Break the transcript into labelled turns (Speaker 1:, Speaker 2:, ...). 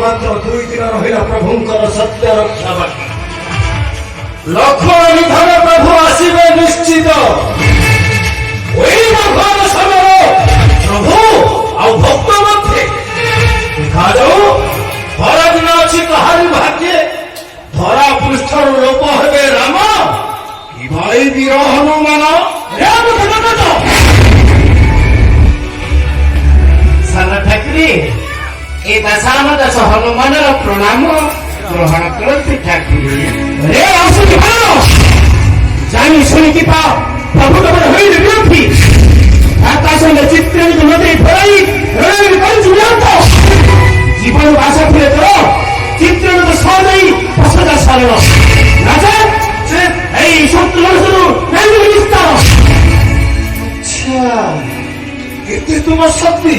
Speaker 1: मात्र 2 दिन रहा प्रभुंकर सत्य रक्षा बाकी लक्ष्मण निधन प्रभु आसवे निश्चित भगवान समय प्रभु आ भक्त मध्य देखा जाऊ परदिन अच्छी कहानी भाग्य धरा पृष्ठ लोप हे राम कि भाई वीर हनुमान
Speaker 2: सारा ठाकुरे ए दशान दश हनुमान प्रणाम ग्रहण करते ठाकुरे
Speaker 1: रे आसुति जानी शुणी कि प्रभु तमर होई विरोधी आकाश चित्र मते फराई रण कर जुलातो जीवन भाषा फिरे तो चित्र तो सहजै फसदा सरल राजा से ए शत्रु नहीं विस्तार अच्छा केते तुम शक्ति